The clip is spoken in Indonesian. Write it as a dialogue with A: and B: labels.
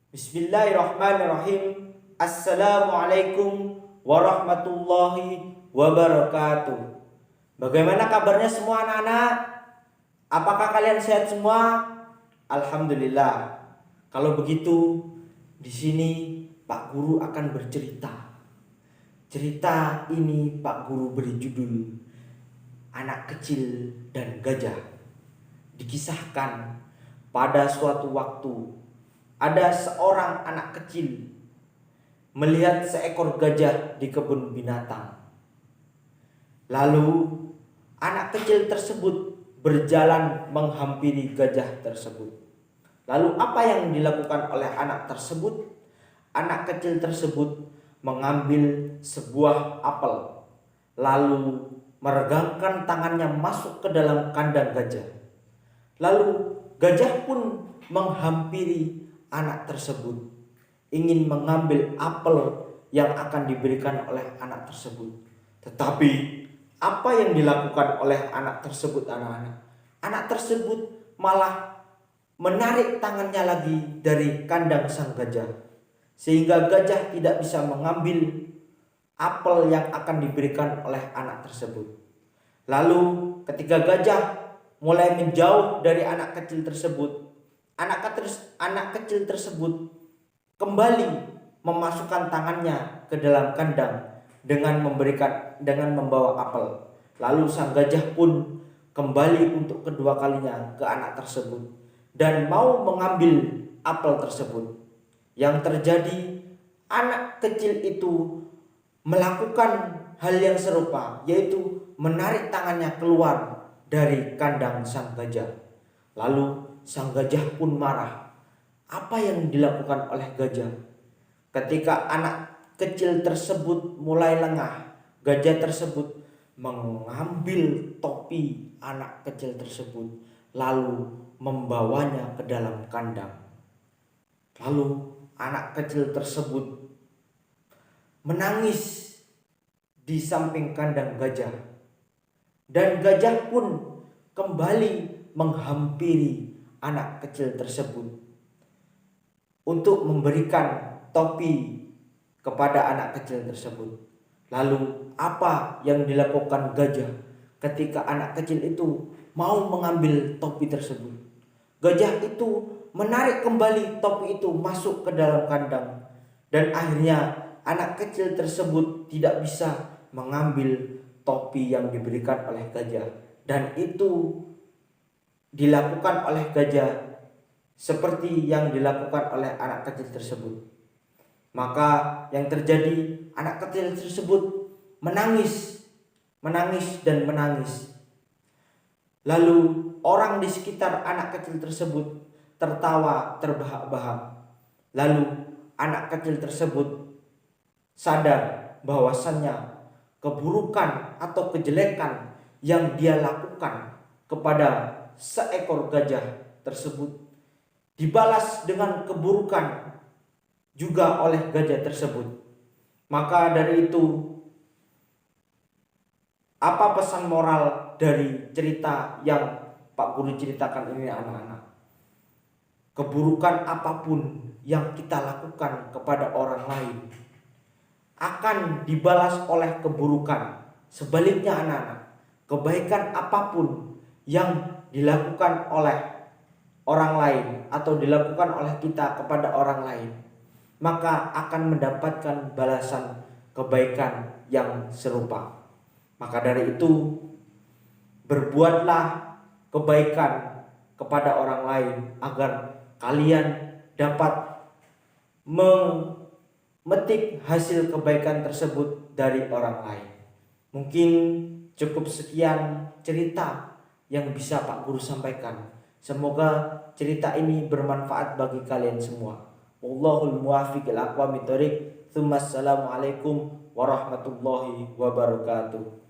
A: Bismillahirrahmanirrahim. Assalamualaikum warahmatullahi wabarakatuh. Bagaimana kabarnya semua anak-anak? Apakah kalian sehat semua? Alhamdulillah. Kalau begitu, di sini Pak Guru akan bercerita. Cerita ini Pak Guru beri judul Anak Kecil dan Gajah. Dikisahkan pada suatu waktu ada seorang anak kecil melihat seekor gajah di kebun binatang. Lalu anak kecil tersebut berjalan menghampiri gajah tersebut. Lalu apa yang dilakukan oleh anak tersebut? Anak kecil tersebut mengambil sebuah apel, lalu meregangkan tangannya masuk ke dalam kandang gajah. Lalu gajah pun menghampiri anak tersebut, ingin mengambil apel yang akan diberikan oleh anak tersebut. Tetapi apa yang dilakukan oleh anak tersebut, anak-anak? Anak tersebut malah menarik tangannya lagi dari kandang sang gajah, sehingga gajah tidak bisa mengambil apel yang akan diberikan oleh anak tersebut. Lalu ketika gajah mulai menjauh dari anak kecil tersebut, anak kecil tersebut kembali memasukkan tangannya ke dalam kandang dengan membawa apel. Lalu sang gajah pun kembali untuk kedua kalinya ke anak tersebut dan mau mengambil apel tersebut. Yang terjadi, anak kecil itu melakukan hal yang serupa, yaitu menarik tangannya keluar dari kandang sang gajah. Lalu sang gajah pun marah. Apa yang dilakukan oleh gajah? Ketika anak kecil tersebut mulai lengah, gajah tersebut mengambil topi anak kecil tersebut, lalu membawanya ke dalam kandang. Lalu anak kecil tersebut menangis di samping kandang gajah, dan gajah pun kembali menghampiri anak kecil tersebut untuk memberikan topi kepada anak kecil tersebut. Lalu apa yang dilakukan gajah ketika anak kecil itu mau mengambil topi tersebut? Gajah itu menarik kembali topi itu masuk ke dalam kandang, dan akhirnya anak kecil tersebut tidak bisa mengambil topi yang diberikan oleh gajah, dan itu dilakukan oleh gajah seperti yang dilakukan oleh anak kecil tersebut. Maka yang terjadi, anak kecil tersebut menangis dan menangis. Lalu orang di sekitar anak kecil tersebut tertawa terbahak-bahak. Lalu anak kecil tersebut sadar bahwasannya keburukan atau kejelekan yang dia lakukan kepada seekor gajah tersebut dibalas dengan keburukan juga oleh gajah tersebut. Maka dari itu, apa pesan moral dari cerita yang Pak Guru ceritakan ini, anak-anak? Keburukan apapun yang kita lakukan kepada orang lain akan dibalas oleh keburukan. Sebaliknya, anak-anak, kebaikan apapun yang dilakukan oleh orang lain atau dilakukan oleh kita kepada orang lain, maka akan mendapatkan balasan kebaikan yang serupa. Maka dari itu, berbuatlah kebaikan kepada orang lain agar kalian dapat memetik hasil kebaikan tersebut dari orang lain. Mungkin cukup sekian cerita yang bisa Pak Guru sampaikan. Semoga cerita ini bermanfaat bagi kalian semua. Wallahul muwaffiq ila aqwamit thoriq. Assalamualaikum warahmatullahi wabarakatuh.